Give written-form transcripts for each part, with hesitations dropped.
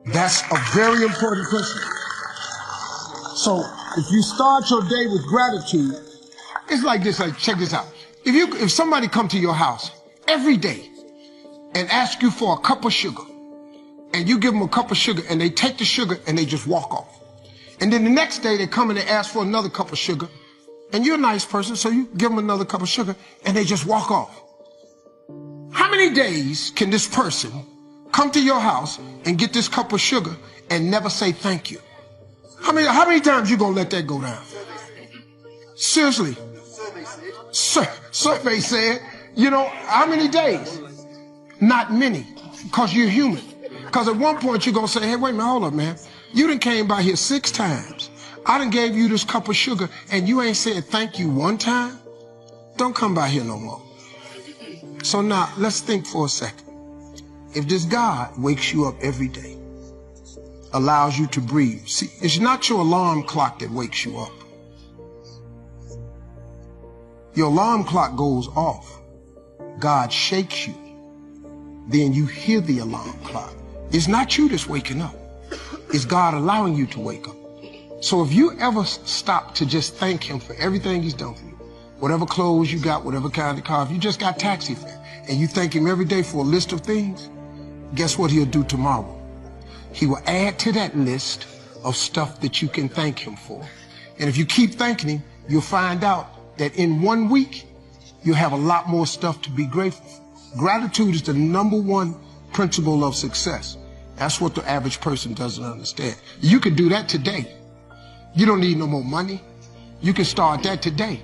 That's a very important question. So if you start your day with gratitude, it's like this, like, check this out. If somebody come to your house every day and ask you for a cup of sugar, and you give them a cup of sugar and they take the sugar and they just walk off. And then the next day they come and they ask for another cup of sugar, and you're a nice person, so you give them another cup of sugar and they just walk off. How many days can this person come to your house and get this cup of sugar and never say thank you? How many times you gonna let that go down? Seriously. Survey said, how many days? Not many, because you're human. Because at one point you're gonna say, hey, wait a minute, hold up, man. You done came by here 6 times. I done gave you this cup of sugar and you ain't said thank you one time? Don't come by here no more. So now, let's think for a second. If this God wakes you up every day, allows you to breathe. See, it's not your alarm clock that wakes you up. Your alarm clock goes off. God shakes you. Then you hear the alarm clock. It's not you that's waking up. It's God allowing you to wake up. So if you ever stop to just thank him for everything he's done for you, whatever clothes you got, whatever kind of car, if you just got taxi fare, and you thank him every day for a list of things, guess what he'll do tomorrow? He will add to that list of stuff that you can thank him for. And if you keep thanking him, you'll find out that in 1 week, you'll have a lot more stuff to be grateful for. Gratitude is the #1 principle of success. That's what the average person doesn't understand. You can do that today. You don't need no more money. You can start that today.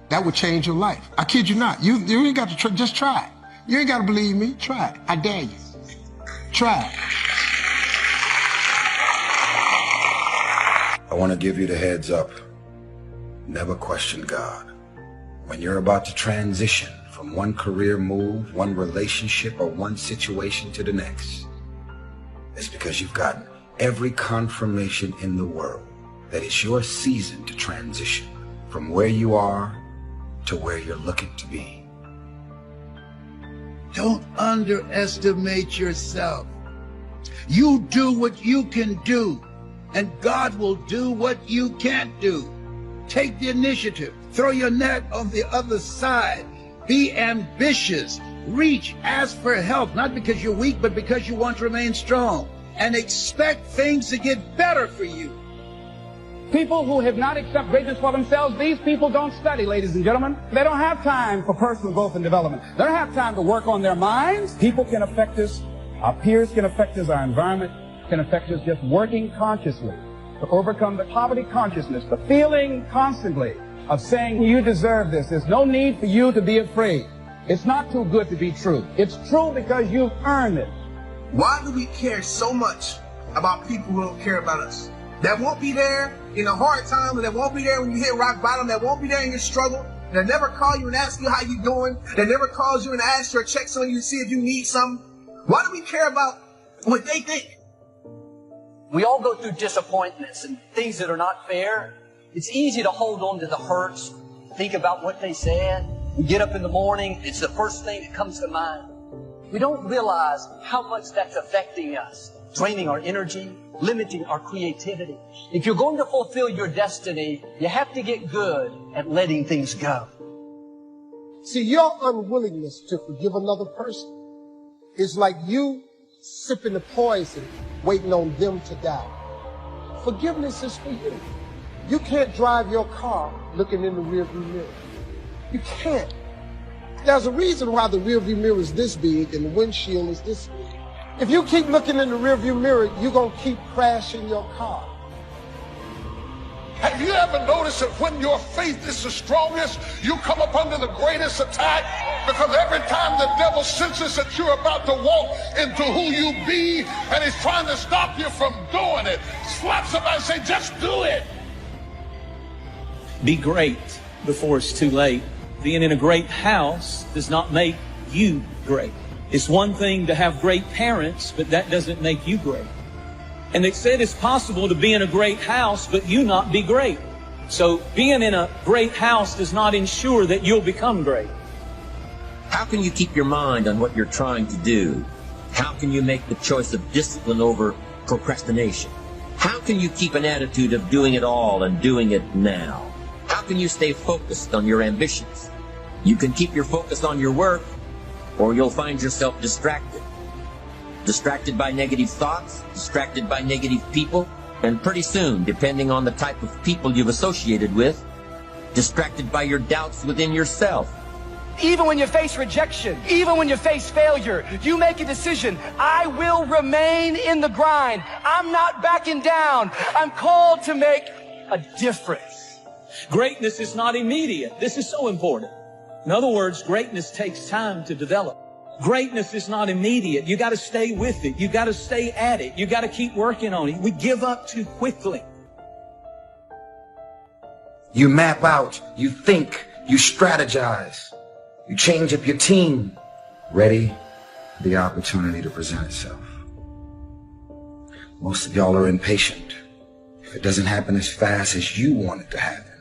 That would change your life. I kid you not. You ain't got to just try it. You ain't got to believe me. Try it. I dare you. Try it. I want to give you the heads up. Never question God. When you're about to transition from one career move, one relationship, or one situation to the next, it's because you've gotten every confirmation in the world that it's your season to transition from where you are to where you're looking to be. Don't underestimate yourself. You do what you can do, and God will do what you can't do. Take the initiative. Throw your net on the other side. Be ambitious. Reach, ask for help, not because you're weak, but because you want to remain strong. And expect things to get better for you. People who have not accepted greatness for themselves, these people don't study, ladies and gentlemen. They don't have time for personal growth and development. They don't have time to work on their minds. People can affect us. Our peers can affect us. Our environment can affect us. Just working consciously to overcome the poverty consciousness, the feeling constantly of saying you deserve this. There's no need for you to be afraid. It's not too good to be true. It's true because you've earned it. Why do we care so much about people who don't care about us? That won't be there in a hard time, that won't be there when you hit rock bottom, that won't be there in your struggle, that never call you and ask you how you doing, that never calls you and asks you or checks on you to see if you need something. Why do we care about what they think? We all go through disappointments and things that are not fair. It's easy to hold on to the hurts, think about what they said. We get up in the morning, it's the first thing that comes to mind. We don't realize how much that's affecting us, draining our energy, limiting our creativity. If you're going to fulfill your destiny, you have to get good at letting things go. See, your unwillingness to forgive another person is like you sipping the poison, waiting on them to die. Forgiveness is for you. You can't drive your car looking in the rearview mirror. You can't. There's a reason why the rearview mirror is this big and the windshield is this big. If you keep looking in the rearview mirror, you're going to keep crashing your car. Have you ever noticed that when your faith is the strongest, you come up under the greatest attack? Because every time the devil senses that you're about to walk into who you be, and he's trying to stop you from doing it, slap somebody and say, just do it. Be great before it's too late. Being in a great house does not make you great. It's one thing to have great parents, but that doesn't make you great. And they said it's possible to be in a great house, but you not be great. So being in a great house does not ensure that you'll become great. How can you keep your mind on what you're trying to do? How can you make the choice of discipline over procrastination? How can you keep an attitude of doing it all and doing it now? How can you stay focused on your ambitions? You can keep your focus on your work, or you'll find yourself distracted. Distracted by negative thoughts, distracted by negative people, and pretty soon, depending on the type of people you've associated with, distracted by your doubts within yourself. Even when you face rejection, even when you face failure, you make a decision. I will remain in the grind. I'm not backing down. I'm called to make a difference. Greatness is not immediate. This is so important. In other words, greatness takes time to develop. Greatness is not immediate. You got to stay with it. You got to stay at it. You got to keep working on it. We give up too quickly. You map out, you think, you strategize. You change up your team, ready for the opportunity to present itself. Most of y'all are impatient. If it doesn't happen as fast as you want it to happen,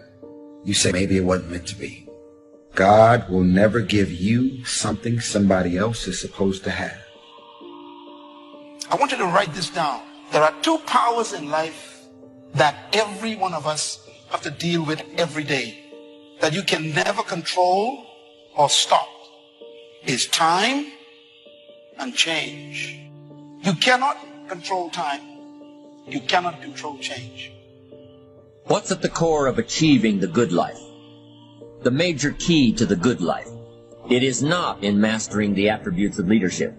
you say maybe it wasn't meant to be. God will never give you something somebody else is supposed to have. I want you to write this down. There are two powers in life that every one of us have to deal with every day, that you can never control or stop. Is time and change. You cannot control time. You cannot control change. What's at the core of achieving the good life? The major key to the good life. It is not in mastering the attributes of leadership.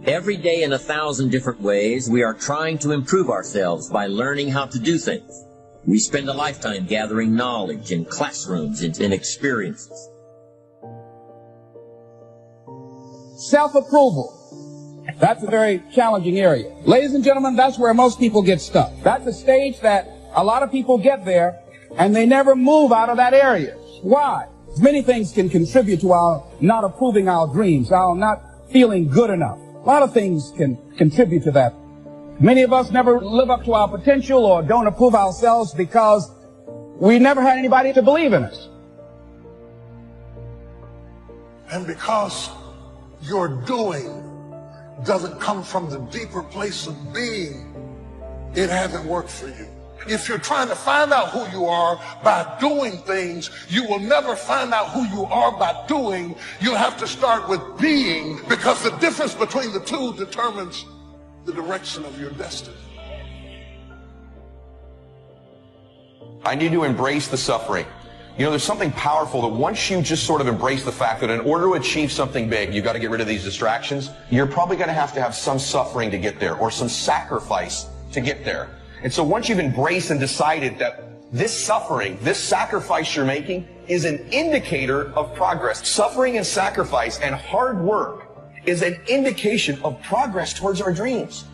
Every day in 1,000 different ways, we are trying to improve ourselves by learning how to do things. We spend a lifetime gathering knowledge in classrooms and in experiences. Self-approval. That's a very challenging area. Ladies and gentlemen, that's where most people get stuck. That's a stage that a lot of people get there, and they never move out of that area. Why? Many things can contribute to our not approving our dreams, our not feeling good enough. A lot of things can contribute to that. Many of us never live up to our potential or don't approve ourselves because we never had anybody to believe in us. And because your doing doesn't come from the deeper place of being, it hasn't worked for you. If you're trying to find out who you are by doing things, you will never find out who you are by doing. You'll have to start with being, because the difference between the two determines the direction of your destiny. I need to embrace the suffering. You know, there's something powerful that once you just sort of embrace the fact that in order to achieve something big, you've got to get rid of these distractions. You're probably going to have some suffering to get there, or some sacrifice to get there. And so once you've embraced and decided that this suffering, this sacrifice you're making is an indicator of progress. Suffering and sacrifice and hard work is an indication of progress towards our dreams.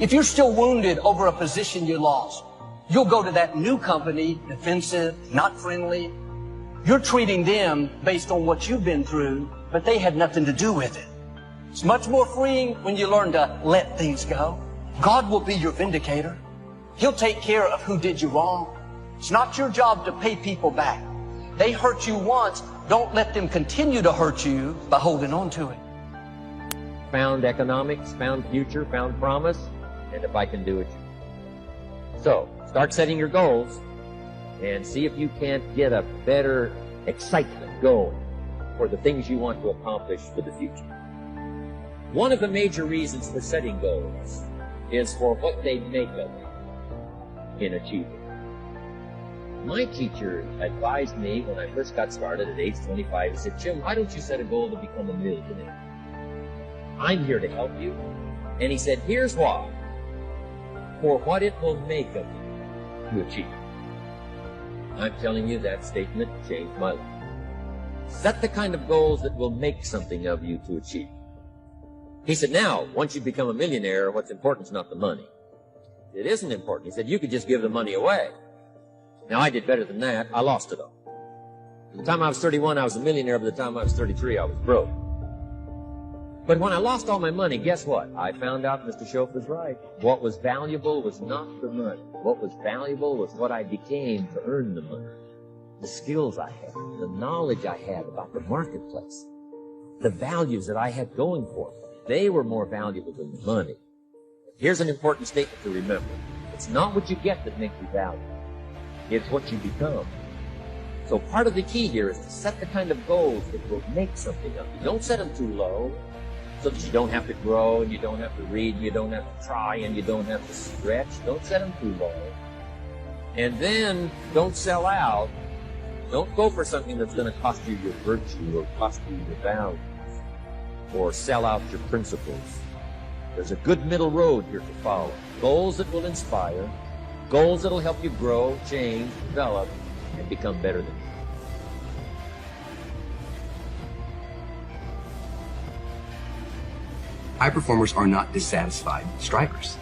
If you're still wounded over a position you lost, you'll go to that new company, defensive, not friendly. You're treating them based on what you've been through, but they had nothing to do with it. It's much more freeing when you learn to let things go. God will be your vindicator. He'll take care of who did you wrong. It's not your job to pay people back. They hurt you once. Don't let them continue to hurt you by holding on to it. Found economics, found future, found promise, and if I can do it. So, start setting your goals and see if you can't get a better excitement going for the things you want to accomplish for the future. One of the major reasons for setting goals is for what they make of you in achieving. My teacher advised me when I first got started at age 25, he said, "Jim, why don't you set a goal to become a millionaire? I'm here to help you." And he said, "Here's why. For what it will make of you to achieve." I'm telling you, that statement changed my life. Set the kind of goals that will make something of you to achieve. He said, now, once you become a millionaire, what's important is not the money. It isn't important. He said, you could just give the money away. Now, I did better than that. I lost it all. By the time I was 31, I was a millionaire. By the time I was 33, I was broke. But when I lost all my money, guess what? I found out Mr. Schoaf was right. What was valuable was not the money. What was valuable was what I became to earn the money. The skills I had, the knowledge I had about the marketplace, the values that I had going for me. They were more valuable than the money. Here's an important statement to remember. It's not what you get that makes you valuable. It's what you become. So part of the key here is to set the kind of goals that will make something of you. Don't set them too low so that you don't have to grow and you don't have to read and you don't have to try and you don't have to stretch. Don't set them too low. And then don't sell out. Don't go for something that's going to cost you your virtue or cost you your values or sell out your principles. There's a good middle road here to follow. Goals that will inspire, goals that will help you grow, change, develop, and become better than you. High performers are not dissatisfied strivers.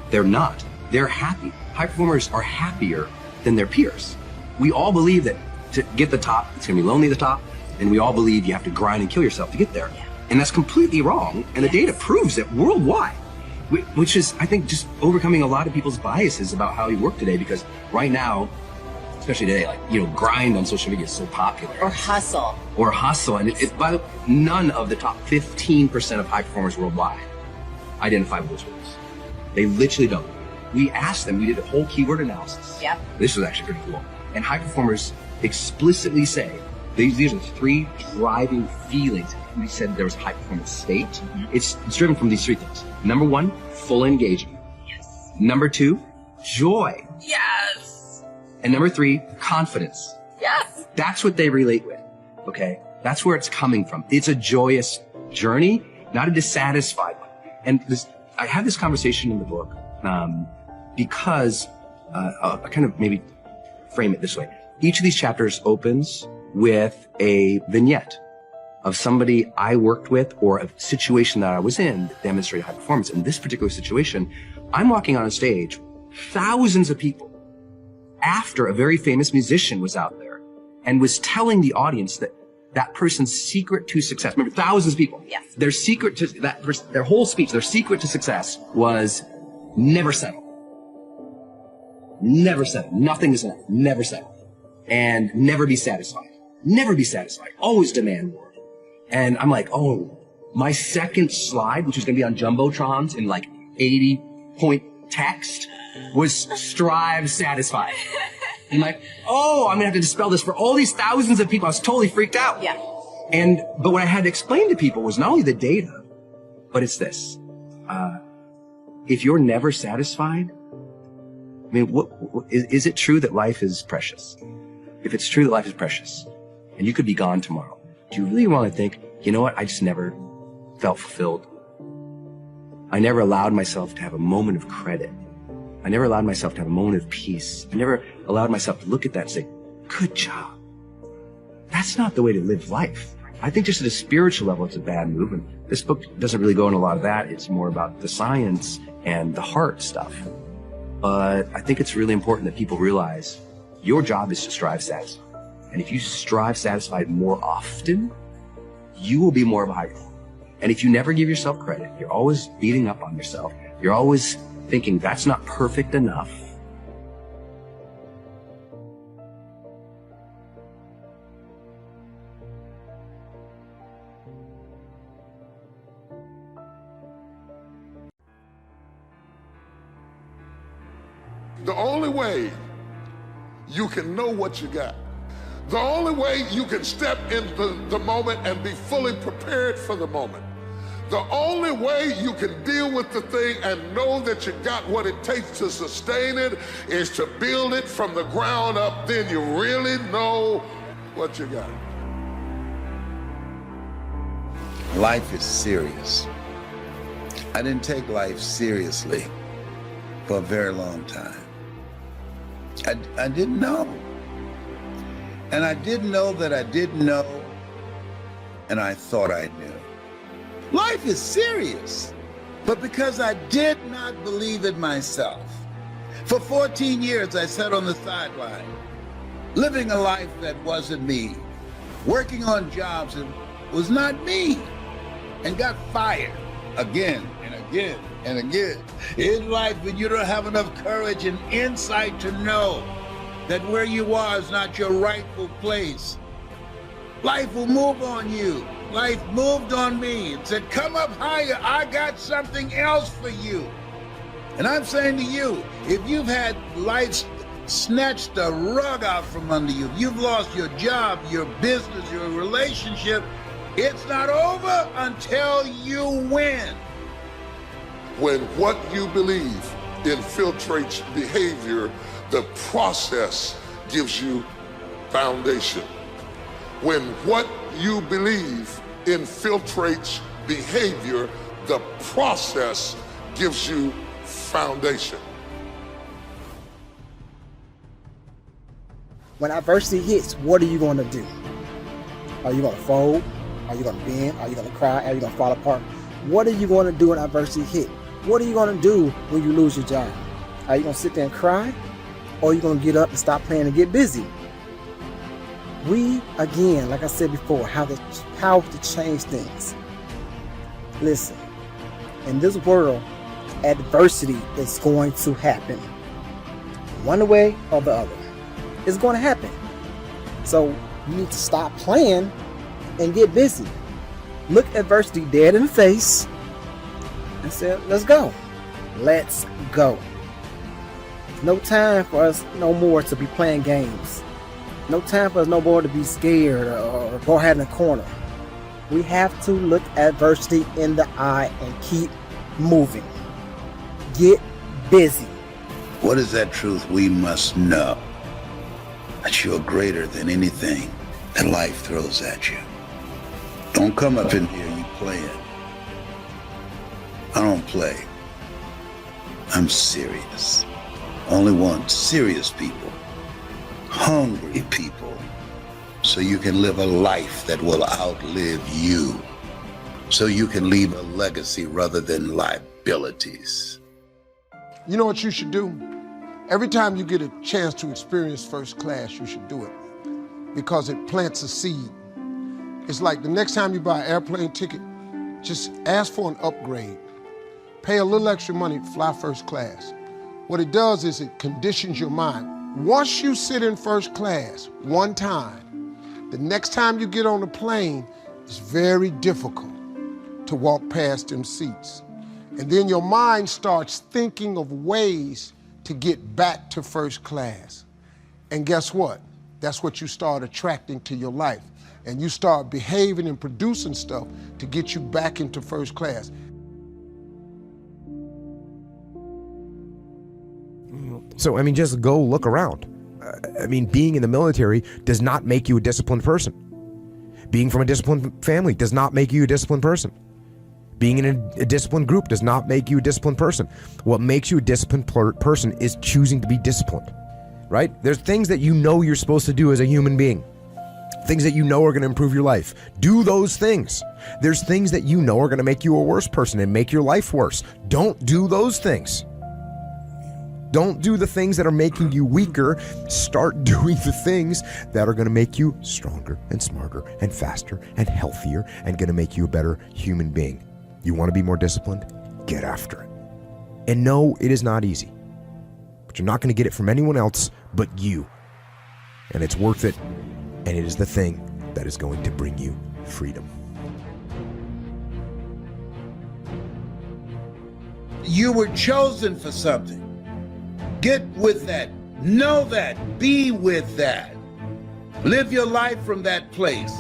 They're not. They're happy. High performers are happier than their peers. We all believe that to get the top, it's going to be lonely at the top, and we all believe you have to grind and kill yourself to get there. And that's completely wrong, and the data proves it worldwide, which is, I think, just overcoming a lot of people's biases about how we work today, because right now, especially today, like, grind on social media is so popular. Or hustle. And by the way, none of the top 15% of high performers worldwide identify with those words. They literally don't. We asked them, we did a whole keyword analysis. Yep. This was actually pretty cool. And high performers explicitly say, these are the three driving feelings. We said there was a high performance state. Mm-hmm. It's driven from these three things. Number one, full engagement. Yes. Number two, joy. Yes. And number three, confidence. Yes. That's what they relate with, okay? That's where it's coming from. It's a joyous journey, not a dissatisfied one. And I had this conversation in the book because I'll kind of maybe frame it this way. Each of these chapters opens with a vignette of somebody I worked with or a situation that I was in that demonstrated high performance. In this particular situation, I'm walking on a stage, thousands of people, after a very famous musician was out there and was telling the audience that that person's secret to success, remember, thousands of people, yes. Their secret to that person, their whole speech, their secret to success was never settle. Never settle. Nothing is enough. Never settle. And never be satisfied. Never be satisfied. Always demand more. And I'm like, oh, my second slide, which was going to be on Jumbotrons in like 80-point text, was strive satisfied. And like, oh, I'm going to have to dispel this for all these thousands of people. I was totally freaked out. Yeah. But what I had to explain to people was not only the data, but it's this. If you're never satisfied, I mean, is it true that life is precious? If it's true that life is precious, and you could be gone tomorrow, do you really want to think, you know what, I just never felt fulfilled? I never allowed myself to have a moment of credit. I never allowed myself to have a moment of peace. I never allowed myself to look at that and say, good job. That's not the way to live life. I think just at a spiritual level, it's a bad move. And this book doesn't really go into a lot of that. It's more about the science and the heart stuff. But I think it's really important that people realize your job is to strive satisfied. And if you strive satisfied more often, you will be more of a high performer. And if you never give yourself credit, you're always beating up on yourself, you're always thinking that's not perfect enough, the only way you can know what you got, the only way you can step into the moment and be fully prepared for the moment, the only way you can deal with the thing and know that you got what it takes to sustain it is to build it from the ground up. Then you really know what you got. Life is serious. I didn't take life seriously for a very long time. I didn't know. And I didn't know that I didn't know, and I thought I knew. Life is serious, but because I did not believe it myself, for 14 years I sat on the sideline, living a life that wasn't me, working on jobs that was not me, and got fired again and again and again. In life, when you don't have enough courage and insight to know that where you are is not your rightful place, life will move on you. Life moved on me and said, come up higher. I got something else for you. And I'm saying to you, if you've had life snatch the rug out from under you, you've lost your job, your business, your relationship, it's not over until you win. When what you believe infiltrates behavior, the process gives you foundation. When what you believe infiltrates behavior, the process gives you foundation. When adversity hits, what are you going to do? Are you going to fold? Are you going to bend? Are you going to cry? Are you going to fall apart? What are you going to do when adversity hit? What are you going to do when you lose your job? Are you going to sit there and cry? Or are you going to get up and stop playing and get busy? We, again, like I said before, have the power to change things. Listen, in this world, adversity is going to happen. One way or the other. It's going to happen. So you need to stop playing and get busy. Look adversity dead in the face and say, let's go. Let's go. No time for us no more to be playing games. No time for us no more to be scared or go hide in the corner. We have to look adversity in the eye and keep moving. Get busy. What is that truth we must know? That you're greater than anything that life throws at you. Don't come up in here, you playing. I don't play. I'm serious. Only want serious people, hungry people, so you can live a life that will outlive you, so you can leave a legacy rather than liabilities. You know what you should do? Every time you get a chance to experience first class, you should do it because it plants a seed. It's like the next time you buy an airplane ticket, just ask for an upgrade. Pay a little extra money, fly first class. What it does is it conditions your mind. Once you sit in first class one time, the next time you get on a plane, it's very difficult to walk past them seats. And then your mind starts thinking of ways to get back to first class. And guess what? That's what you start attracting to your life. And you start behaving and producing stuff to get you back into first class. So, I mean, just go look around. I mean, being in the military does not make you a disciplined person. Being from a disciplined family does not make you a disciplined person. Being in a disciplined group does not make you a disciplined person. What makes you a disciplined person is choosing to be disciplined, right? There's things that you know you're supposed to do as a human being. Things that you know are going to improve your life. Do those things. There's things that you know are going to make you a worse person and make your life worse. Don't do those things. Don't do the things that are making you weaker. Start doing the things that are going to make you stronger and smarter and faster and healthier and going to make you a better human being. You want to be more disciplined? Get after it. And no, it is not easy. But you're not going to get it from anyone else but you. And it's worth it. And it is the thing that is going to bring you freedom. You were chosen for something. Get with that. Know that. Be with that. Live your life from that place.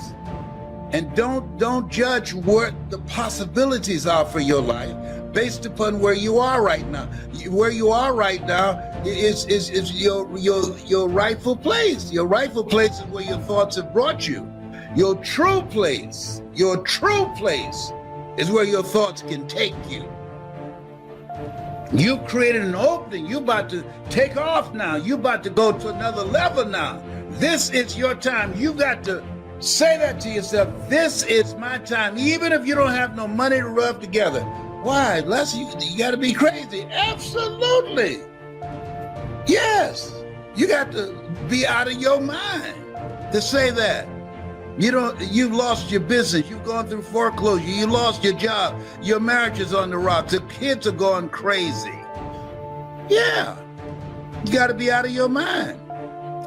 And don't judge what the possibilities are for your life based upon where you are right now. Where you are right now is your rightful place. Your rightful place is where your thoughts have brought you. Your true place is where your thoughts can take you. You created an opening. You're about to take off now. You're about to go to another level now. This is your time. You got to say that to yourself. This is my time. Even if you don't have no money to rub together. Why? Les, you got to be crazy. Absolutely. Yes. You got to be out of your mind to say that. You've lost your business. You've gone through foreclosure. You lost your job. Your marriage is on the rocks. The kids are going crazy. Yeah. You got to be out of your mind.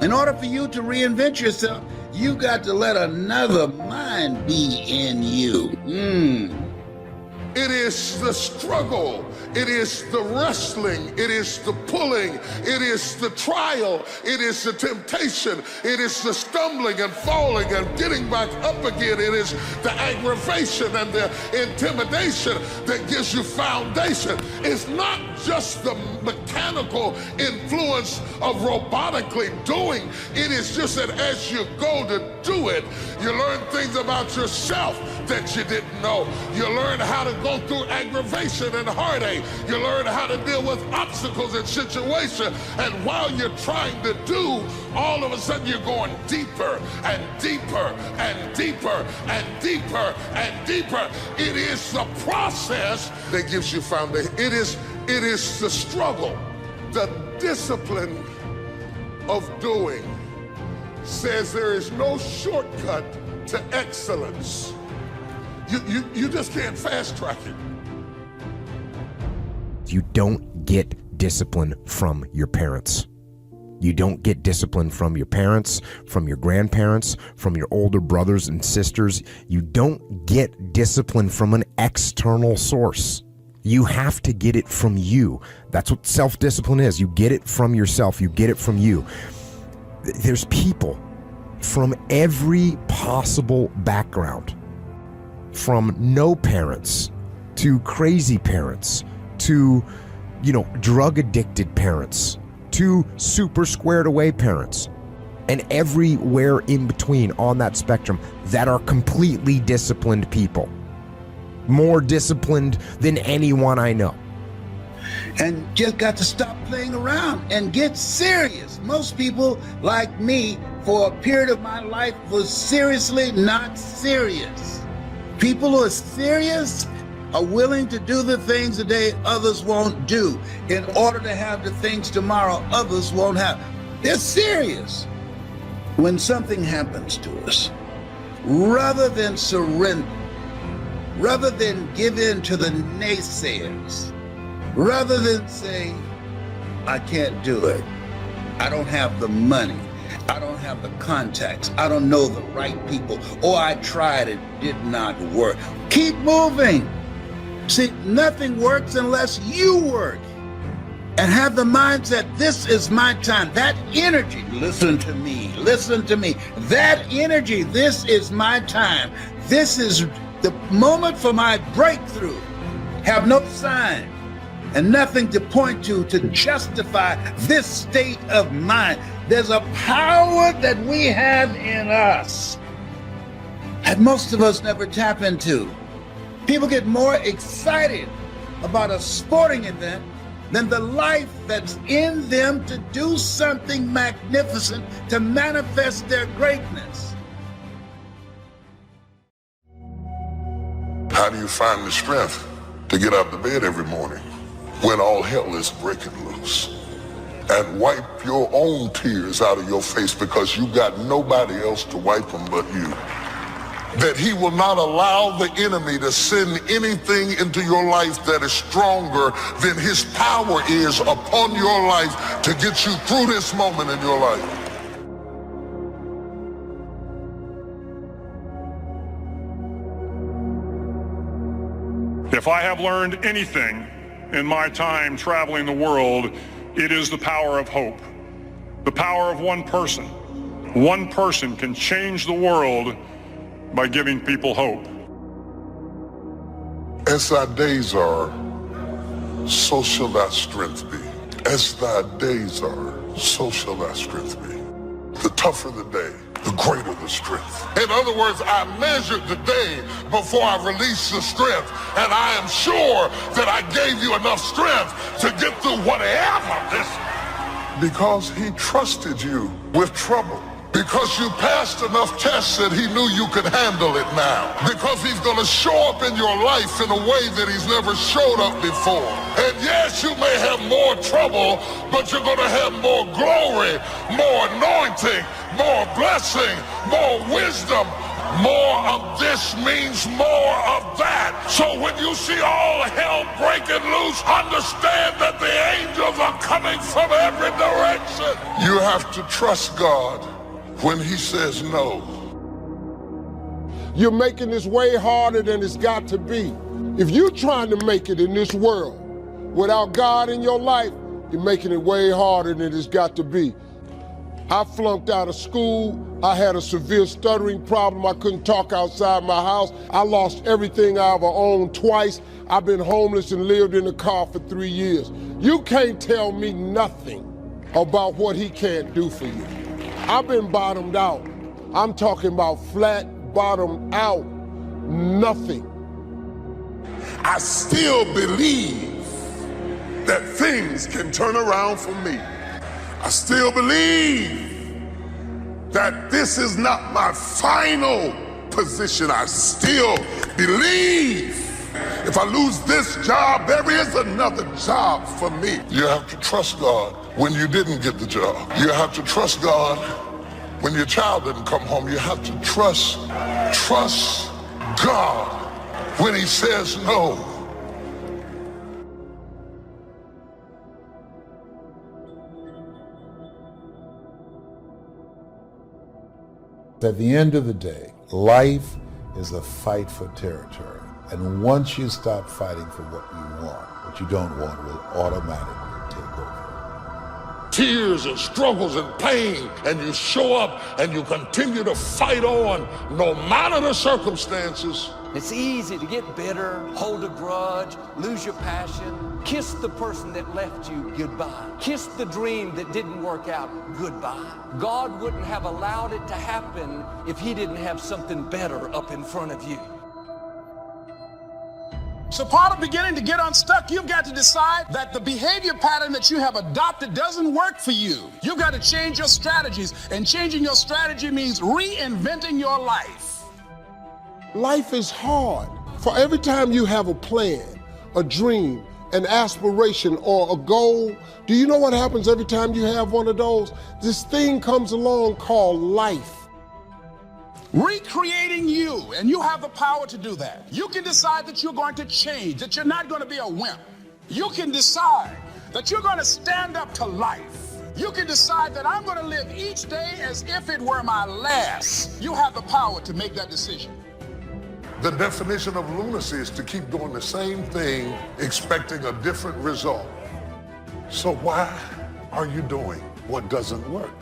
In order for you to reinvent yourself, you got to let another mind be in you. It is the struggle. It is the wrestling. It is the pulling. It is the trial. It is the temptation. It is the stumbling and falling and getting back up again. It is the aggravation and the intimidation that gives you foundation. It's not just the mechanical influence of robotically doing. It is just that as you go to do it, you learn things about yourself that you didn't know. You learn how to go through aggravation and heartache. You learn how to deal with obstacles and situations. And while you're trying to do, all of a sudden you're going deeper and deeper and deeper and deeper and deeper. It is the process that gives you foundation. It is the struggle. The discipline of doing says there is no shortcut to excellence. You just can't fast track it. You don't get discipline from your parents. You don't get discipline from your parents, from your grandparents, from your older brothers and sisters. You don't get discipline from an external source. You have to get it from you. That's what self-discipline is. You get it from yourself. You get it from you. There's people from every possible background, from no parents to crazy parents to, drug addicted parents to super squared away parents, and everywhere in between on that spectrum that are completely disciplined people. More disciplined than anyone I know. And just got to stop playing around and get serious. Most people, like me, for a period of my life, was seriously not serious. People who are serious are willing to do the things today others won't do in order to have the things tomorrow others won't have. They're serious. When something happens to us, rather than surrender, rather than give in to the naysayers, rather than say, I can't do it, I don't have the money, I don't have the contacts, I don't know the right people, or I tried, it did not work. Keep moving. See, nothing works unless you work. And have the mindset, this is my time. That energy, listen to me, that energy, this is my time. This is the moment for my breakthrough. Have no sign and nothing to point to justify this state of mind. There's a power that we have in us that most of us never tap into. People get more excited about a sporting event than the life that's in them to do something magnificent, to manifest their greatness. How do you find the strength to get out of bed every morning when all hell is breaking loose? And wipe your own tears out of your face because you got nobody else to wipe them but you. That he will not allow the enemy to send anything into your life that is stronger than his power is upon your life to get you through this moment in your life. If I have learned anything in my time traveling the world, it is the power of hope. The power of one person. One person can change the world by giving people hope. As thy days are, so shall thy strength be. As thy days are, so shall thy strength be. The tougher the day, the greater the strength. In other words, I measured the day before I released the strength, and I am sure that I gave you enough strength to get through whatever this. Because he trusted you with trouble. Because you passed enough tests that he knew you could handle it now. Because he's going to show up in your life in a way that he's never showed up before. And yes, you may have more trouble, but you're going to have more glory, more anointing, more blessing, more wisdom. More of this means more of that. So when you see all hell breaking loose, understand that the angels are coming from every direction. You have to trust God when he says no. You're making this way harder than it's got to be. If you're trying to make it in this world without God in your life, you're making it way harder than it's got to be. I flunked out of school. I had a severe stuttering problem. I couldn't talk outside my house. I lost everything I ever owned twice. I've been homeless and lived in a car for 3 years. You can't tell me nothing about what he can't do for you. I've been bottomed out. I'm talking about flat bottomed out. Nothing. I still believe that things can turn around for me. I still believe that this is not my final position. I still believe if I lose this job, there is another job for me. You have to trust God when you didn't get the job. You have to trust God when your child didn't come home. You have to trust God when he says no. At the end of the day, life is a fight for territory. And once you stop fighting for what you want, what you don't want will automatically take over. Tears and struggles and pain, and you show up and you continue to fight on no matter the circumstances. It's easy to get bitter, hold a grudge, lose your passion, kiss the person that left you goodbye, kiss the dream that didn't work out goodbye. God wouldn't have allowed it to happen if he didn't have something better up in front of you. So part of beginning to get unstuck, you've got to decide that the behavior pattern that you have adopted doesn't work for you. You've got to change your strategies, and changing your strategy means reinventing your life. Life is hard. For every time you have a plan, a dream, an aspiration, or a goal, do you know what happens every time you have one of those? This thing comes along called life. Recreating you, and you have the power to do that. You can decide that you're going to change, that you're not going to be a wimp. You can decide that you're going to stand up to life. You can decide that I'm going to live each day as if it were my last. You have the power to make that decision. The definition of lunacy is to keep doing the same thing, expecting a different result. So why are you doing what doesn't work?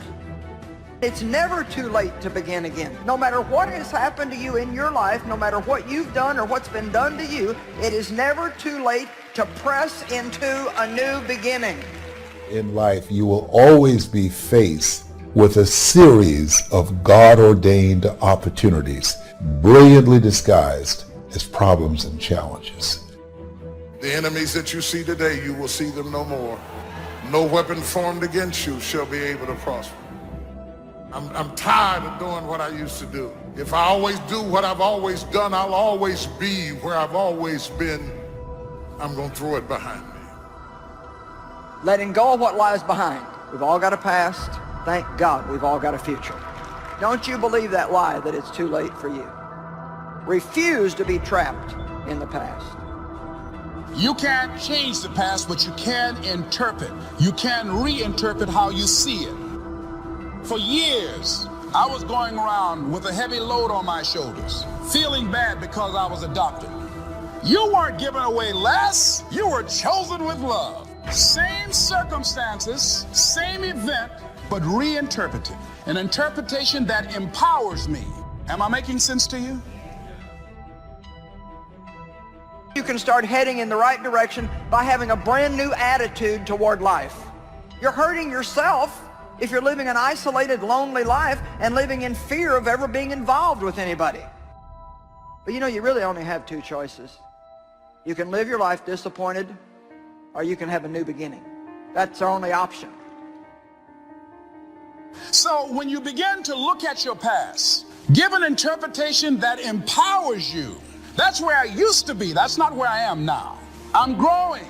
It's never too late to begin again. No matter what has happened to you in your life, no matter what you've done or what's been done to you, it is never too late to press into a new beginning. In life, you will always be faced with a series of God-ordained opportunities, brilliantly disguised as problems and challenges. The enemies that you see today, you will see them no more. No weapon formed against you shall be able to prosper. I'm tired of doing what I used to do. If I always do what I've always done, I'll always be where I've always been. I'm going to throw it behind me. Letting go of what lies behind. We've all got a past. Thank God we've all got a future. Don't you believe that lie that it's too late for you. Refuse to be trapped in the past. You can't change the past, but you can interpret. You can reinterpret how you see it. For years, I was going around with a heavy load on my shoulders, feeling bad because I was adopted. You weren't given away less, you were chosen with love. Same circumstances, same event, but reinterpreted. An interpretation that empowers me. Am I making sense to you? You can start heading in the right direction by having a brand new attitude toward life. You're hurting yourself if you're living an isolated, lonely life and living in fear of ever being involved with anybody. But you know, you really only have two choices. You can live your life disappointed, or you can have a new beginning. That's our only option. So when you begin to look at your past, give an interpretation that empowers you. That's where I used to be. That's not where I am now. I'm growing.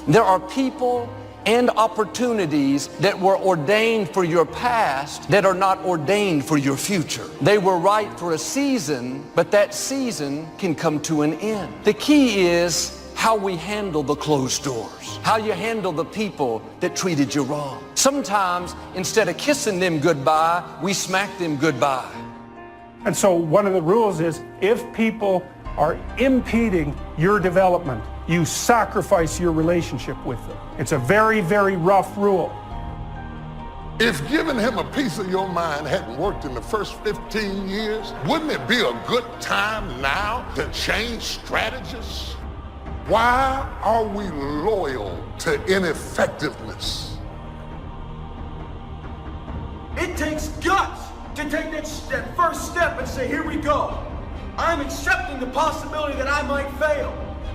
There are people and opportunities that were ordained for your past that are not ordained for your future. They were right for a season, but that season can come to an end. The key is how we handle the closed doors, how you handle the people that treated you wrong. Sometimes, instead of kissing them goodbye, we smack them goodbye. And so one of the rules is if people are impeding your development, you sacrifice your relationship with them. It's a very, very rough rule. If giving him a piece of your mind hadn't worked in the first 15 years, wouldn't it be a good time now to change strategies? Why are we loyal to ineffectiveness? It takes guts to take that first step and say, here we go. I'm accepting the possibility that I might fail.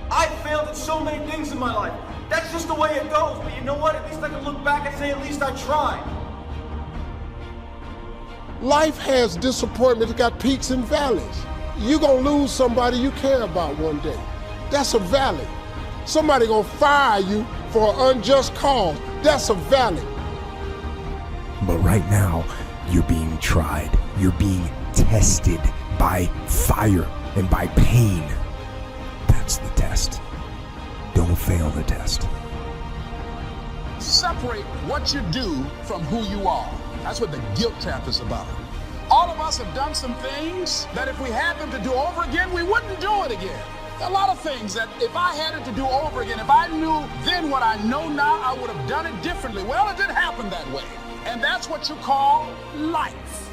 I've failed at so many things in my life. That's just the way it goes. But you know what? At least I can look back and say, at least I tried. Life has disappointment. It's got peaks and valleys. You're going to lose somebody you care about one day. That's a valley. Somebody going to fire you for an unjust cause. That's a valley. But right now, you're being tried. You're being tested by fire and by pain. That's the test. Don't fail the test. Separate what you do from who you are. That's what the guilt trap is about. All of us have done some things that if we had them to do over again, we wouldn't do it again. There are a lot of things that if I had it to do over again, if I knew then what I know now, I would have done it differently. Well, it didn't happen that way. And that's what you call life.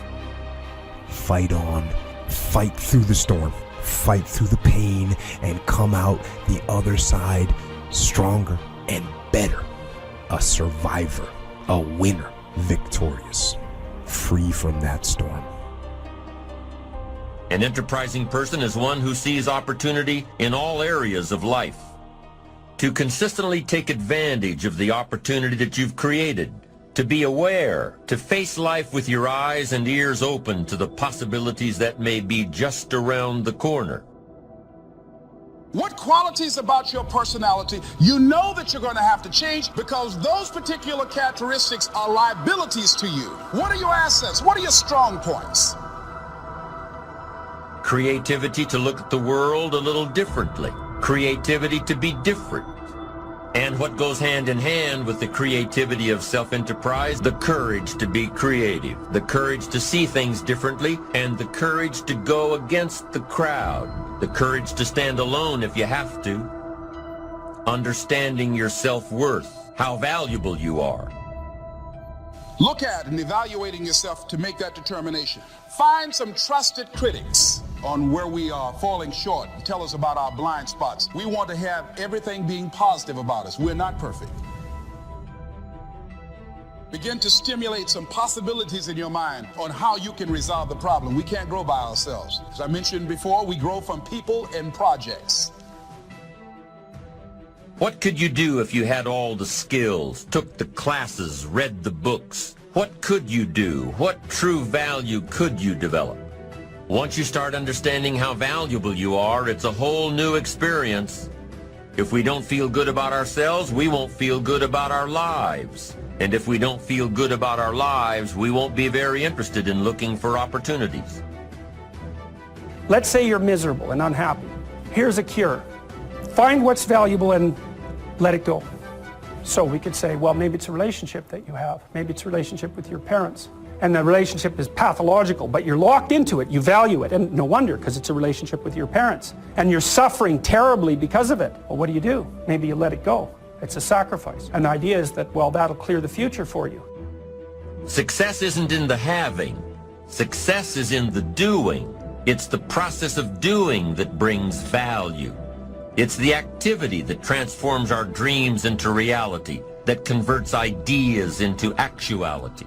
Fight on. Fight through the storm. Fight through the pain and come out the other side stronger and better. A survivor. A winner. Victorious. Free from that storm. An enterprising person is one who sees opportunity in all areas of life. To consistently take advantage of the opportunity that you've created. To be aware, to face life with your eyes and ears open to the possibilities that may be just around the corner. What qualities about your personality you know that you're going to have to change because those particular characteristics are liabilities to you? What are your assets? What are your strong points? Creativity to look at the world a little differently. Creativity to be different. And what goes hand in hand with the creativity of self-enterprise, the courage to be creative, the courage to see things differently, and the courage to go against the crowd, the courage to stand alone if you have to, understanding your self-worth, how valuable you are. Look at and evaluating yourself to make that determination. Find some trusted critics on where we are falling short and tell us about our blind spots. We want to have everything being positive about us. We're not perfect. Begin to stimulate some possibilities in your mind on how you can resolve the problem. We can't grow by ourselves. As I mentioned before, we grow from people and projects. What could you do if you had all the skills, took the classes, read the books? What could you do? What true value could you develop? Once you start understanding how valuable you are, it's a whole new experience. If we don't feel good about ourselves, we won't feel good about our lives. And if we don't feel good about our lives, we won't be very interested in looking for opportunities. Let's say you're miserable and unhappy. Here's a cure. Find what's valuable and let it go. So we could say, well, maybe it's a relationship that you have. Maybe it's a relationship with your parents. And the relationship is pathological, but you're locked into it. You value it. And no wonder, because it's a relationship with your parents. And you're suffering terribly because of it. Well, what do? Maybe you let it go. It's a sacrifice. And the idea is that, well, that'll clear the future for you. Success isn't in the having. Success is in the doing. It's the process of doing that brings value. It's the activity that transforms our dreams into reality, that converts ideas into actuality.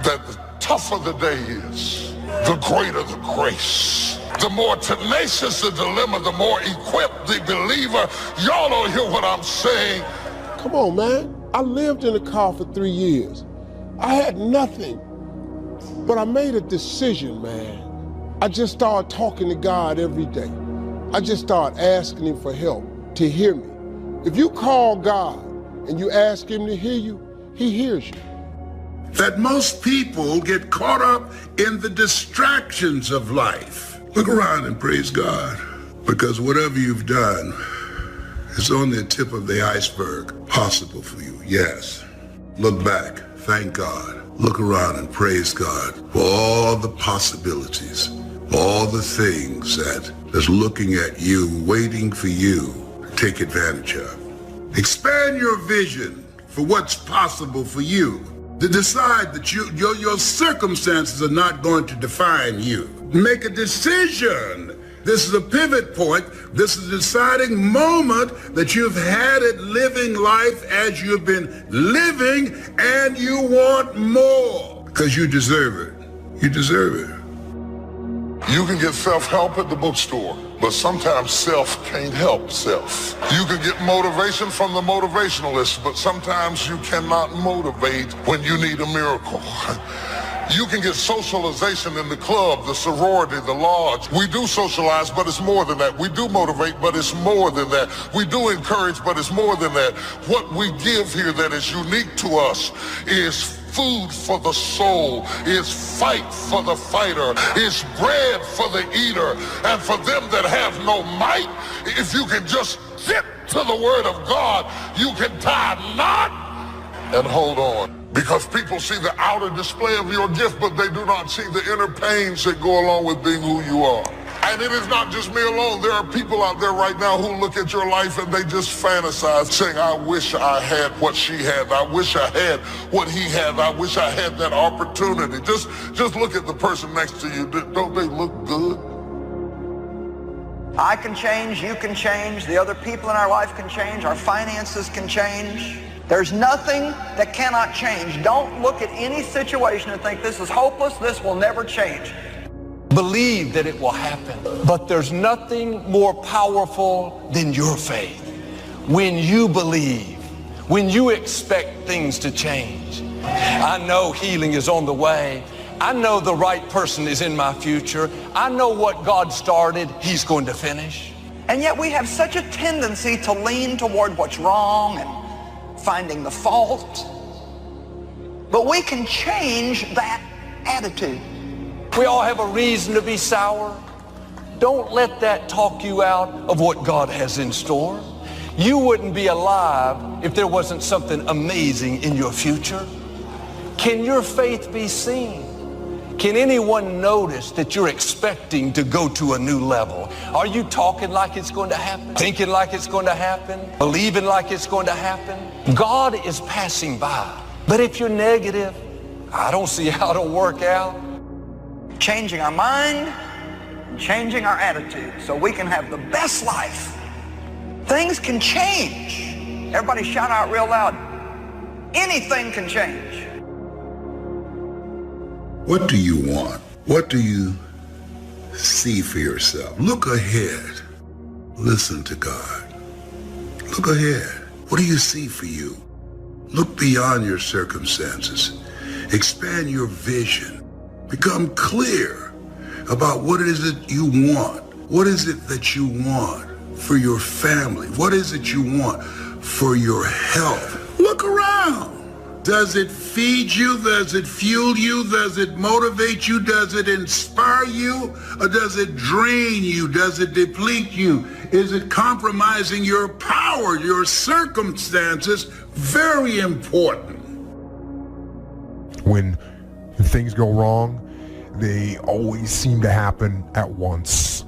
That the tougher the day is, the greater the grace. The more tenacious the dilemma, the more equipped the believer. Y'all don't hear what I'm saying. Come on, man. I lived in a car for 3 years. I had nothing, but I made a decision, man. I just started talking to God every day. I just started asking him for help, to hear me. If you call God and you ask him to hear you, he hears you. That most people get caught up in the distractions of life. Look around and praise God, because whatever you've done is on the tip of the iceberg possible for you. Yes. Look back, thank God. Look around and praise God for all the possibilities. all the things that's looking at you, waiting for you to take advantage of. Expand your vision for what's possible for you. To decide that your circumstances are not going to define you. Make a decision. This is a pivot point. This is a deciding moment that you've had it living life as you've been living, and you want more because you deserve it. You deserve it. You can get self-help at the bookstore, but sometimes self can't help self. You can get motivation from the motivationalist, but sometimes you cannot motivate when you need a miracle. You can get socialization in the club, the sorority, the lodge. We do socialize, but it's more than that. We do motivate, but it's more than that. We do encourage, but it's more than that. What we give here that is unique to us is food for the soul, is fight for the fighter, is bread for the eater. And for them that have no might, if you can just get to the word of God, you can tie a knot and hold on. Because people see the outer display of your gift, but they do not see the inner pains that go along with being who you are. And it is not just me alone. There are people out there right now who look at your life and they just fantasize, saying, I wish I had what she had. I wish I had what he had. I wish I had that opportunity. Just look at the person next to you. Don't they look good? I can change, you can change, the other people in our life can change, our finances can change. There's nothing that cannot change. Don't look at any situation and think this is hopeless, this will never change. Believe that it will happen. But there's nothing more powerful than your faith. When you believe, when you expect things to change. I know healing is on the way. I know the right person is in my future. I know what God started, He's going to finish. And yet we have such a tendency to lean toward what's wrong and finding the fault. But we can change that attitude. We all have a reason to be sour. Don't let that talk you out of what God has in store. You wouldn't be alive if there wasn't something amazing in your future. Can your faith be seen? Can anyone notice that you're expecting to go to a new level? Are you talking like it's going to happen? Thinking like it's going to happen? Believing like it's going to happen? God is passing by. But if you're negative, I don't see how it'll work out. Changing our mind, changing our attitude so we can have the best life. Things can change. Everybody shout out real loud. Anything can change. What do you want? What do you see for yourself? Look ahead. Listen to God. Look ahead. What do you see for you? Look beyond your circumstances. Expand your vision. Become clear about what it is that you want. What is it that you want for your family? What is it you want for your health? Look around. Does it feed you? Does it fuel you? Does it motivate you? Does it inspire you? Or does it drain you? Does it deplete you? Is it compromising your power, your circumstances? Very important. When things go wrong, they always seem to happen at once,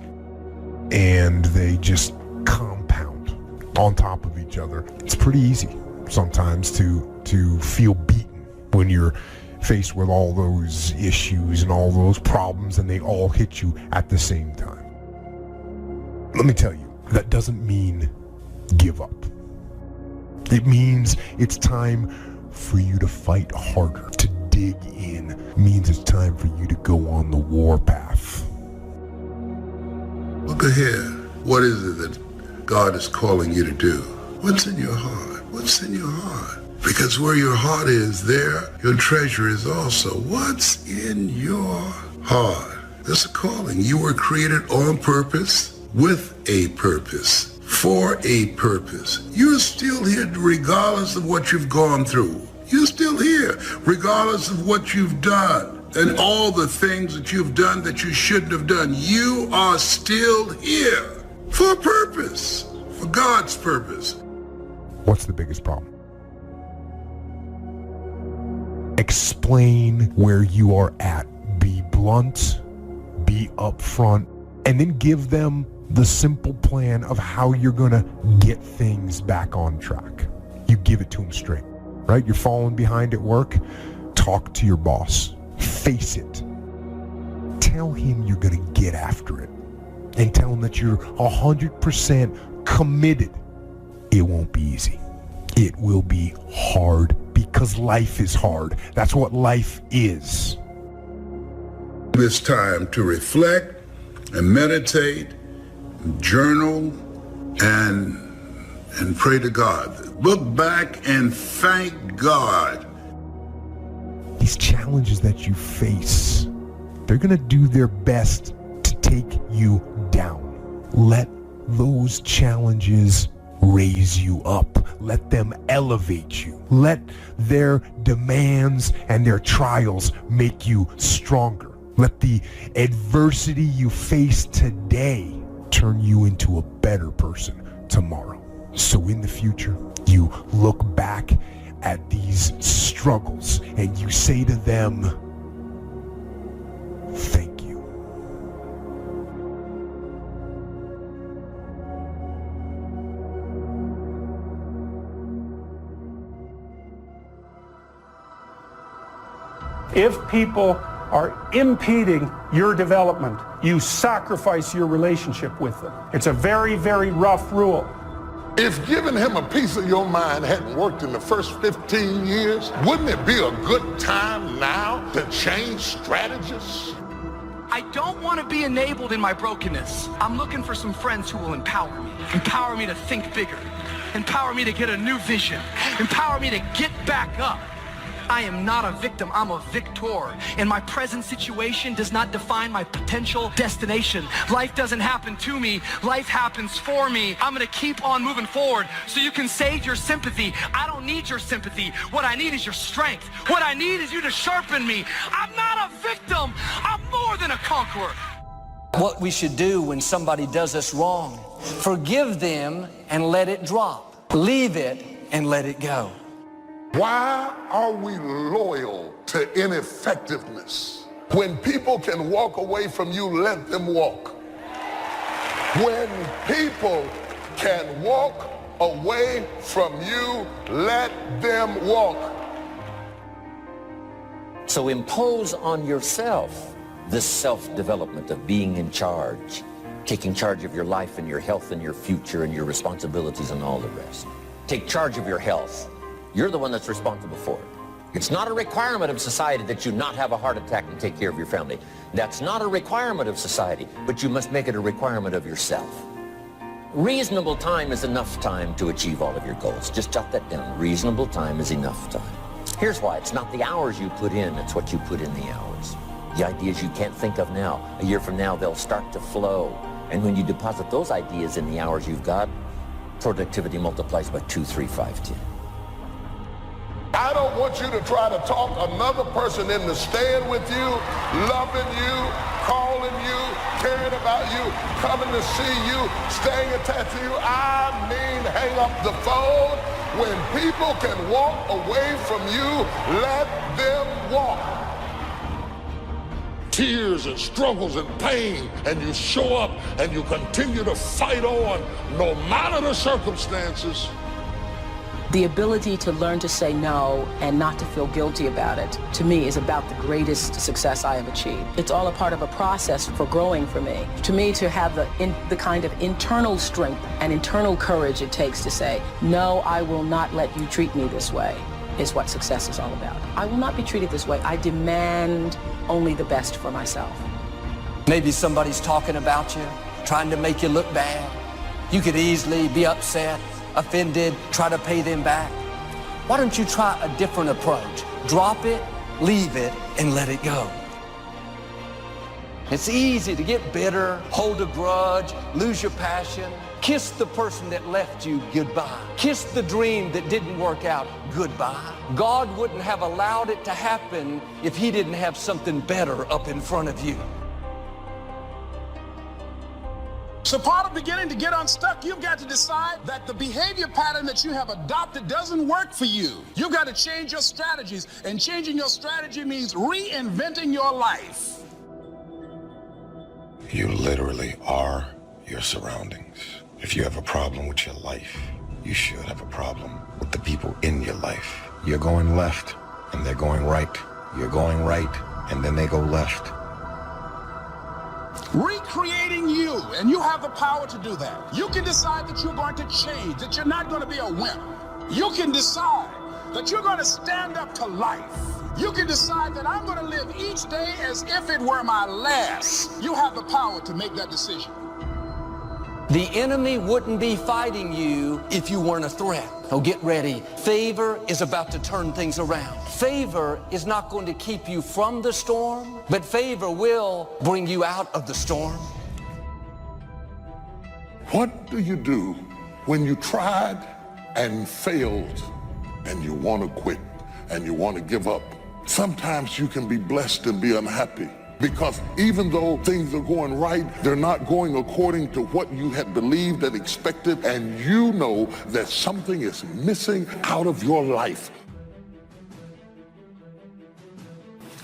and they just compound on top of each other. It's pretty easy sometimes to feel beaten when you're faced with all those issues and all those problems, and they all hit you at the same time. Let me tell you, that doesn't mean give up. It means it's time for you to fight harder, to dig in. It means it's time for you to go on the war path. Look ahead. What is it that God is calling you to do? What's in your heart? What's in your heart? Because where your heart is, there your treasure is also. What's in your heart? That's a calling. You were created on purpose, with a purpose, for a purpose. You're still here regardless of what you've gone through. You're still here regardless of what you've done and all the things that you've done that you shouldn't have done. You are still here for a purpose, for God's purpose. What's the biggest problem? Explain where you are at. Be blunt, be be upfront, and then give them the simple plan of how you're gonna get things back on track. You give it to them straight, right? You're falling behind at work, talk to your boss, face it. Tell him you're gonna get after it, and tell him that you're 100% committed. It won't be easy. It will be hard, because life is hard. That's what life is. It's time to reflect and meditate, journal, and pray to God. Look back and thank God. These challenges that you face, they're gonna do their best to take you down. Let those challenges raise you up. Let them elevate you. Let their demands and their trials make you stronger. Let the adversity you face today turn you into a better person tomorrow. So in the future, you look back at these struggles and you say to them, thank you. If people are impeding your development, you sacrifice your relationship with them. It's a very, very rough rule. If giving him a piece of your mind hadn't worked in the first 15 years, wouldn't it be a good time now to change strategies? I don't want to be enabled in my brokenness. I'm looking for some friends who will empower me. Empower me to think bigger. Empower me to get a new vision. Empower me to get back up. I am not a victim, I'm a victor. And my present situation does not define my potential destination. Life doesn't happen to me, life happens for me. I'm gonna keep on moving forward so you can save your sympathy. I don't need your sympathy. What I need is your strength. What I need is you to sharpen me. I'm not a victim, I'm more than a conqueror. What we should do when somebody does us wrong, forgive them and let it drop. Leave it and let it go. Why are we loyal to ineffectiveness? When people can walk away from you, let them walk. When people can walk away from you, let them walk. So impose on yourself this self-development of being in charge, taking charge of your life and your health and your future and your responsibilities and all the rest. Take charge of your health. You're the one that's responsible for it. It's not a requirement of society that you not have a heart attack and take care of your family. That's not a requirement of society, but you must make it a requirement of yourself. Reasonable time is enough time to achieve all of your goals. Just jot that down. Reasonable time is enough time. Here's why. It's not the hours you put in, it's what you put in the hours. The ideas you can't think of now, a year from now, they'll start to flow. And when you deposit those ideas in the hours you've got, productivity multiplies by 2, 3, 5, 10. I don't want you to try to talk another person into staying with you, loving you, calling you, caring about you, coming to see you, staying attached to you. I mean, hang up the phone. When people can walk away from you, let them walk. Tears and struggles and pain, and you show up and you continue to fight on no matter the circumstances. The ability to learn to say no and not to feel guilty about it, to me, is about the greatest success I have achieved. It's all a part of a process for growing for me. To me, to have the kind of internal strength and internal courage it takes to say, no, I will not let you treat me this way, is what success is all about. I will not be treated this way. I demand only the best for myself. Maybe somebody's talking about you, trying to make you look bad. You could easily be upset, offended, try to pay them back. Why don't you try a different approach? Drop it, leave it, and let it go. It's easy to get bitter, hold a grudge, lose your passion. Kiss the person that left you goodbye. Kiss the dream that didn't work out goodbye. God wouldn't have allowed it to happen if he didn't have something better up in front of you. So part of beginning to get unstuck, you've got to decide that the behavior pattern that you have adopted doesn't work for you. You've got to change your strategies, and changing your strategy means reinventing your life. You literally are your surroundings. If you have a problem with your life, you should have a problem with the people in your life. You're going left, and they're going right. You're going right, and then they go left. Recreating you, and you have the power to do that. You can decide that you're going to change, that you're not going to be a wimp. You can decide that you're going to stand up to life. You can decide that I'm going to live each day as if it were my last. You have the power to make that decision. The enemy wouldn't be fighting you if you weren't a threat. Oh, get ready. Favor is about to turn things around. Favor is not going to keep you from the storm, but favor will bring you out of the storm. What do you do when you tried and failed and you want to quit and you want to give up? Sometimes you can be blessed and be unhappy because even though things are going right, they're not going according to what you had believed and expected, and you know that something is missing out of your life.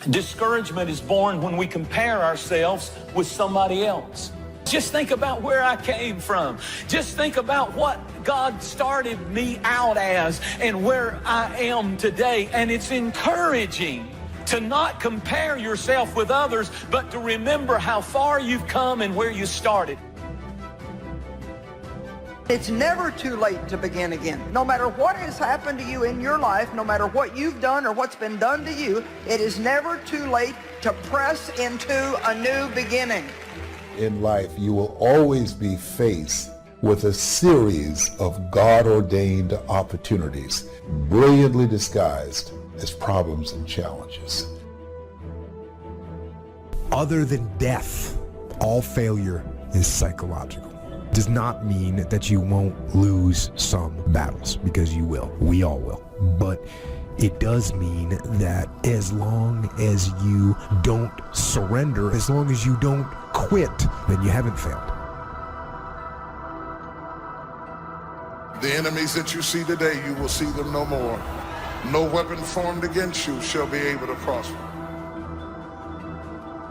Discouragement is born when we compare ourselves with somebody else. Just think about where I came from. Just think about what God started me out as and where I am today. And it's encouraging to not compare yourself with others, but to remember how far you've come and where you started. It's never too late to begin again. No matter what has happened to you in your life, no matter what you've done or what's been done to you, it is never too late to press into a new beginning. In life, you will always be faced with a series of God-ordained opportunities, brilliantly disguised as problems and challenges. Other than death, all failure is psychological. Does not mean that you won't lose some battles, because you will. We all will. But it does mean that as long as you don't surrender, as long as you don't quit, then you haven't failed. The enemies that you see today, you will see them no more. No weapon formed against you shall be able to prosper.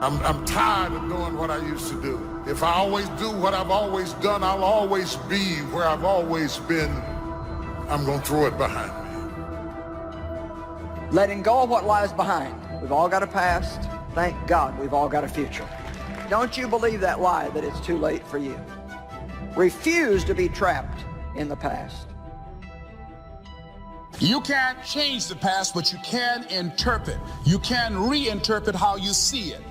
I'm tired of doing what I used to do. If I always do what I've always done, I'll always be where I've always been. I'm going to throw it behind me. Letting go of what lies behind. We've all got a past. Thank God we've all got a future. Don't you believe that lie that it's too late for you. Refuse to be trapped in the past. You can't change the past, but you can interpret. You can reinterpret how you see it.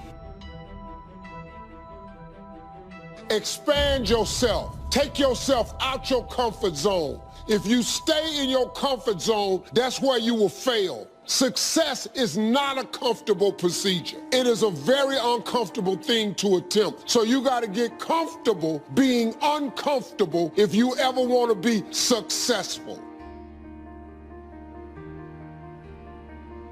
Expand yourself. Take yourself out your comfort zone. If you stay in your comfort zone, that's where you will fail. Success is not a comfortable procedure. It is a very uncomfortable thing to attempt. So you got to get comfortable being uncomfortable if you ever want to be successful.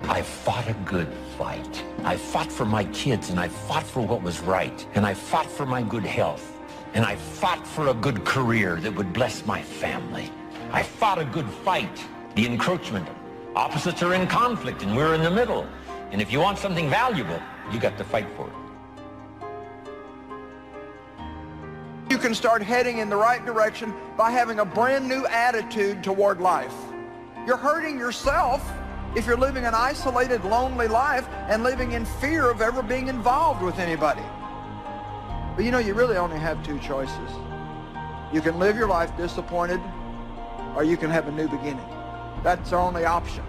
I fought a good fight. I fought for my kids, and I fought for what was right. And I fought for my good health. And I fought for a good career that would bless my family. I fought a good fight. The encroachment. Opposites are in conflict, and we're in the middle. And if you want something valuable, you got to fight for it. You can start heading in the right direction by having a brand new attitude toward life. You're hurting yourself if you're living an isolated, lonely life and living in fear of ever being involved with anybody. But you know, you really only have two choices. You can live your life disappointed, or you can have a new beginning. That's our only option.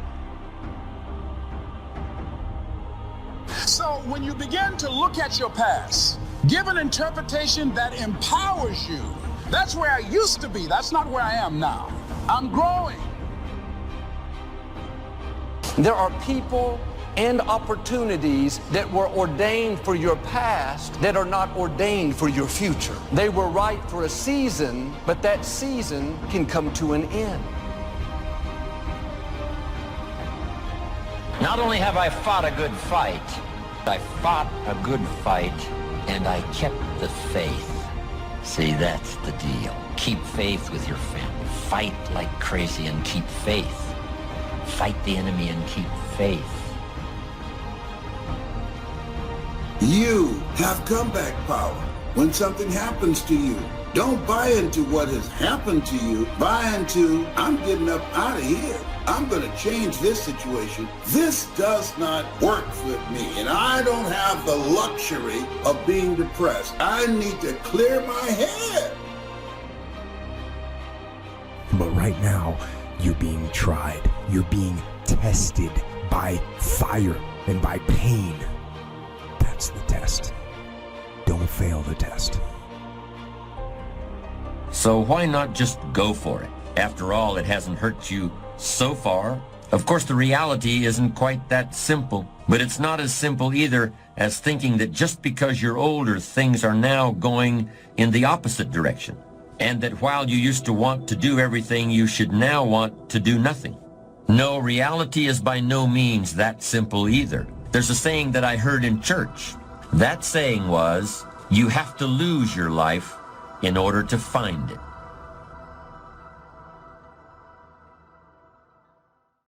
So when you begin to look at your past, give an interpretation that empowers you. That's where I used to be. That's not where I am now. I'm growing. There are people and opportunities that were ordained for your past that are not ordained for your future. They were right for a season, but that season can come to an end. Not only have I fought a good fight, I fought a good fight, and I kept the faith. See, that's the deal. Keep faith with your family. Fight like crazy and keep faith. Fight the enemy and keep faith. You have comeback power. when something happens to you. Don't buy into what has happened to you. Buy into, I'm getting up out of here. I'm going to change this situation. This does not work for me, and I don't have the luxury of being depressed. I need to clear my head. But right now, you're being tried. You're being tested by fire and by pain. That's the test. Don't fail the test. So why not just go for it? After all, it hasn't hurt you so far. Of course, the reality isn't quite that simple, but it's not as simple either as thinking that just because you're older, things are now going in the opposite direction, and that while you used to want to do everything, you should now want to do nothing. No, reality is by no means that simple either. There's a saying that I heard in church. That saying was, you have to lose your life in order to find it.